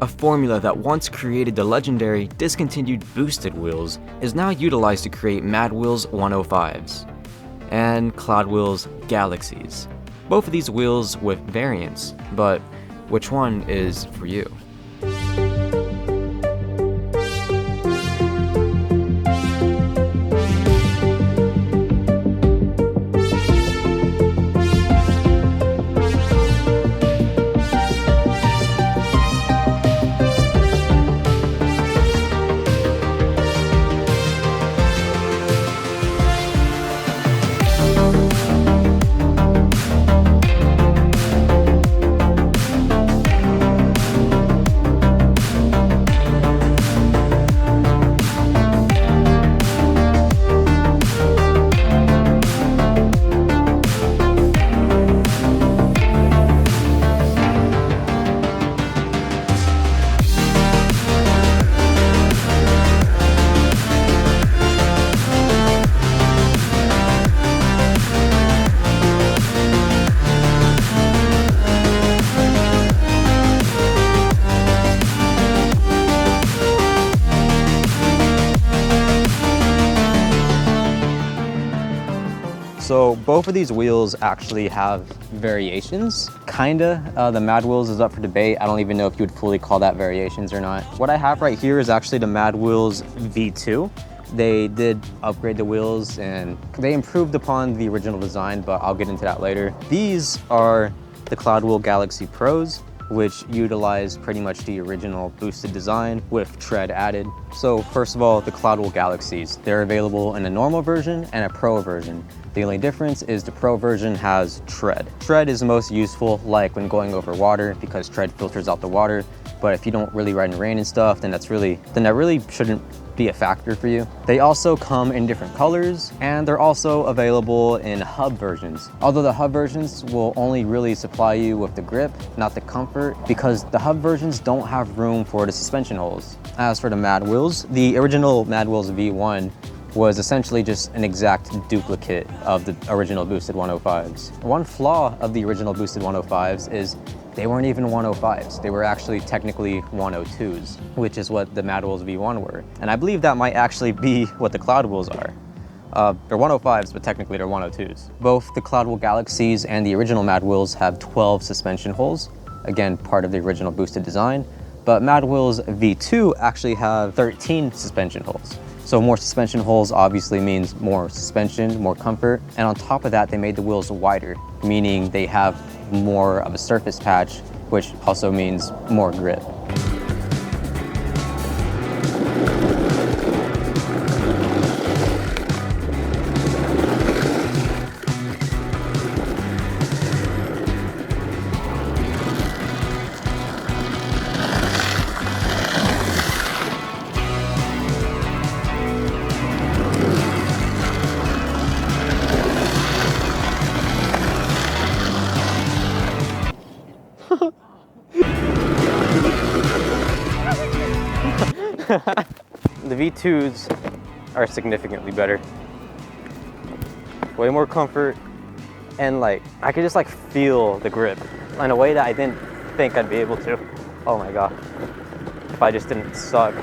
A formula that once created the legendary discontinued boosted wheels is now utilized to create Mad Wheels 105s and Cloudwheels Galaxies. Both of these wheels with variants, but which one is for you? So both of these wheels actually have variations, kinda. The Mad Wheels is up for debate. I don't even know if you would fully call that variations or not. What I have right here is actually the Mad Wheels V2. They did upgrade the wheels and they improved upon the original design, but I'll get into that later. These are the Cloudwheel Galaxy Pros, which utilize pretty much the original boosted design with tread added. So first of all, the Cloudwheel Galaxies. They're available in a normal version and a pro version. The only difference is the pro version has tread. Tread is most useful like when going over water because tread filters out the water. But if you don't really ride in rain and stuff, then that really shouldn't be a factor for you. They also come in different colors and they're also available in hub versions. Although the hub versions will only really supply you with the grip, not the comfort, because the hub versions don't have room for the suspension holes. As for the Mad Wheels, the original Mad Wheels V1 was essentially just an exact duplicate of the original boosted 105s. One flaw of the original boosted 105s is they weren't even 105s. They were actually technically 102s, which is what the Mad Wheels V1 were. And I believe that might actually be what the Cloudwheels are. They're 105s, but technically they're 102s. Both the Cloudwheel Galaxies and the original Mad Wheels have 12 suspension holes, again, part of the original boosted design. But Mad Wheels V2 actually have 13 suspension holes. So more suspension holes obviously means more suspension, more comfort. And on top of that, they made the wheels wider, meaning they have more of a surface patch, which also means more grip. The V2s are significantly better. Way more comfort, and like, I could just like feel the grip in a way that I didn't think I'd be able to. Oh my God, if I just didn't suck.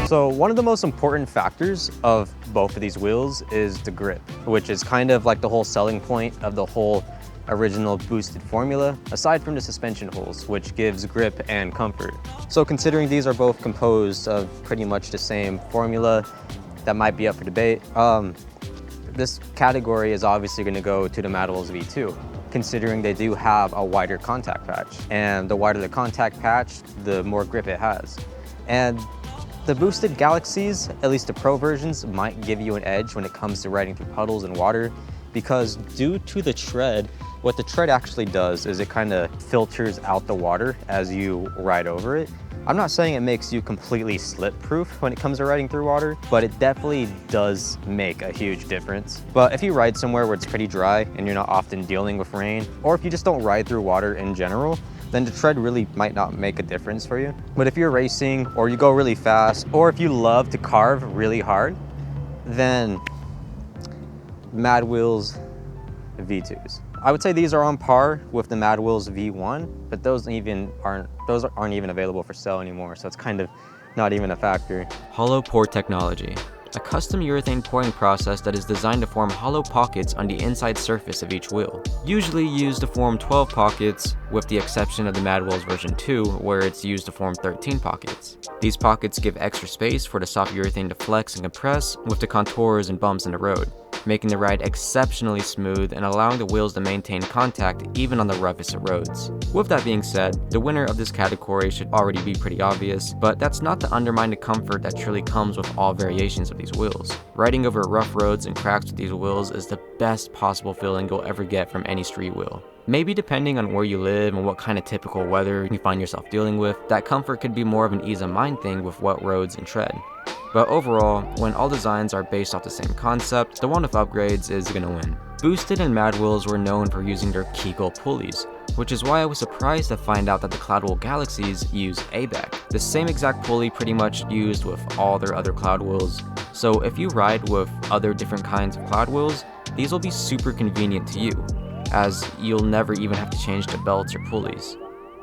So one of the most important factors of both of these wheels is the grip, which is kind of like the whole selling point of the whole original boosted formula, aside from the suspension holes, which gives grip and comfort. So considering these are both composed of pretty much the same formula that might be up for debate, the this category is obviously going to go to the Madwheels V2, considering they do have a wider contact patch. And the wider the contact patch, the more grip it has. And the boosted Galaxies, at least the Pro versions, might give you an edge when it comes to riding through puddles and water, because due to the tread, what the tread actually does is it kind of filters out the water as you ride over it. I'm not saying it makes you completely slip-proof when it comes to riding through water, but it definitely does make a huge difference. But if you ride somewhere where it's pretty dry and you're not often dealing with rain, or if you just don't ride through water in general, then the tread really might not make a difference for you. But if you're racing, or you go really fast, or if you love to carve really hard, then Madwheels V2s. I would say these are on par with the Madwheels V1, but those aren't even available for sale anymore, so it's kind of not even a factor. Hollow pore technology. A custom urethane pouring process that is designed to form hollow pockets on the inside surface of each wheel. Usually used to form 12 pockets, with the exception of the Madwheels version 2, where it's used to form 13 pockets. These pockets give extra space for the soft urethane to flex and compress with the contours and bumps in the road, making the ride exceptionally smooth and allowing the wheels to maintain contact even on the roughest of roads. With that being said, the winner of this category should already be pretty obvious, but that's not to undermine the comfort that truly comes with all variations of these wheels. Riding over rough roads and cracks with these wheels is the best possible feeling you'll ever get from any street wheel. Maybe depending on where you live and what kind of typical weather you find yourself dealing with, that comfort could be more of an ease of mind thing with wet roads and tread. But overall, when all designs are based off the same concept, the one with upgrades is gonna win. Boosted and Madwheels were known for using their Kegel pulleys, which is why I was surprised to find out that the Cloudwheel Galaxies use ABEC, the same exact pulley pretty much used with all their other Cloudwheels. So if you ride with other different kinds of Cloudwheels, these will be super convenient to you, as you'll never even have to change the belts or pulleys,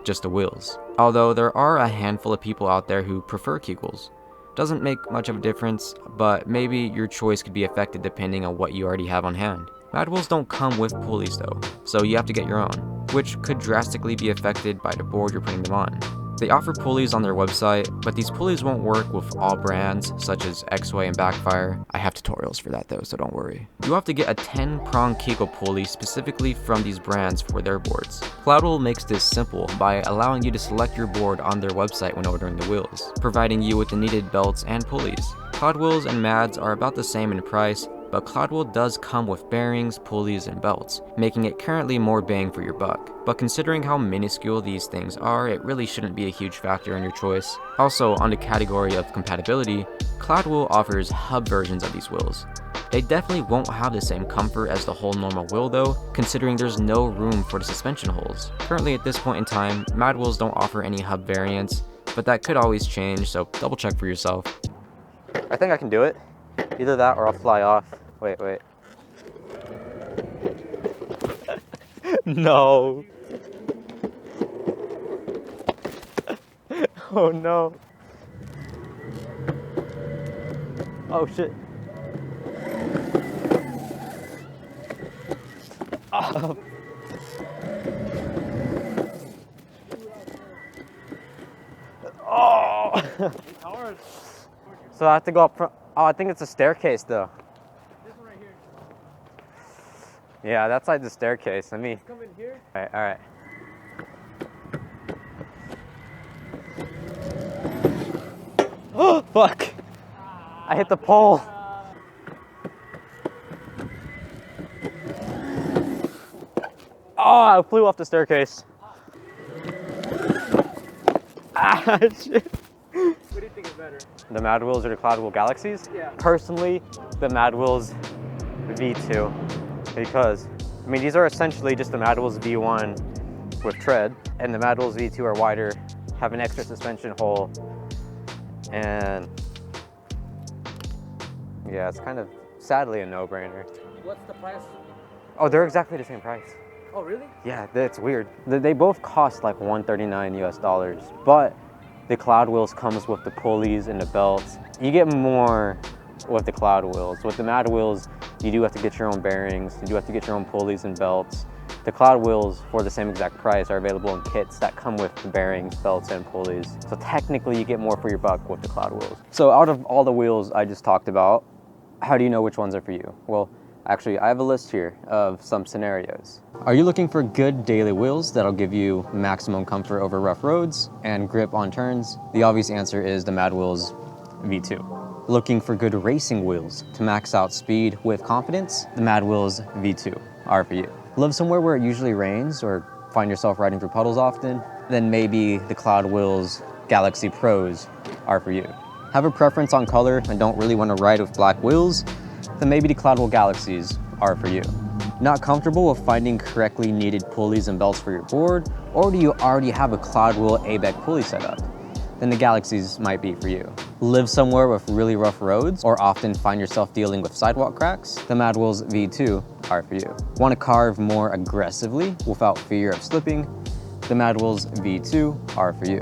just the wheels. Although there are a handful of people out there who prefer Kegels. Doesn't make much of a difference, but maybe your choice could be affected depending on what you already have on hand. Madwheels don't come with pulleys though, so you have to get your own, which could drastically be affected by the board you're putting them on. They offer pulleys on their website, but these pulleys won't work with all brands, such as X-Way and Backfire. I have tutorials for that though, so don't worry. You have to get a 10-prong Kegel pulley specifically from these brands for their boards. Cloudwheel makes this simple by allowing you to select your board on their website when ordering the wheels, providing you with the needed belts and pulleys. Cloudwheels and Mads are about the same in price, but Cloudwheel does come with bearings, pulleys, and belts, making it currently more bang for your buck. But considering how minuscule these things are, it really shouldn't be a huge factor in your choice. Also, on the category of compatibility, Cloudwheel offers hub versions of these wheels. They definitely won't have the same comfort as the whole normal wheel though, considering there's no room for the suspension holes. Currently at this point in time, Madwheels don't offer any hub variants, but that could always change, so double check for yourself. I think I can do it. Either that or I'll fly off. Wait. No. Oh no. Oh shit. Oh. Oh. So I have to go up front. Oh, I think it's a staircase though. This one right here. Yeah, that's like the staircase. Let me. Come in here. All right. Oh, fuck. I hit the pole. Oh, I flew off the staircase. Ah, shit. What do you think is better? The Madwheels or the Cloudwheel Galaxies? Yeah. Personally, the Madwheels V2. Because, I mean, these are essentially just the Madwheels V1 with tread, and the Madwheels V2 are wider, have an extra suspension hole, and yeah, it's kind of, sadly, a no-brainer. What's the price? Oh, they're exactly the same price. Oh, really? Yeah, that's weird. They both cost like $139 US, but the Cloudwheels comes with the pulleys and the belts. You get more with the Cloudwheels. With the Madwheels, you do have to get your own bearings, you do have to get your own pulleys and belts. The Cloudwheels, for the same exact price, are available in kits that come with the bearings, belts, and pulleys. So technically, you get more for your buck with the Cloudwheels. So out of all the wheels I just talked about, how do you know which ones are for you? Well, Actually, I have a list here of some scenarios. Are you looking for good daily wheels that'll give you maximum comfort over rough roads and grip on turns? The obvious answer is the Madwheels V2. Looking for good racing wheels to max out speed with confidence? The Madwheels V2 are for you. Live somewhere where it usually rains or find yourself riding through puddles often? Then maybe the Cloudwheels Galaxy Pros are for you. Have a preference on color and don't really want to ride with black wheels? Then maybe the Cloudwheel Galaxies are for you. Not comfortable with finding correctly needed pulleys and belts for your board? Or do you already have a Cloudwheel ABEC pulley setup? Then the Galaxies might be for you. Live somewhere with really rough roads or often find yourself dealing with sidewalk cracks? The Madwheels V2 are for you. Want to carve more aggressively without fear of slipping? The Madwheels V2 are for you.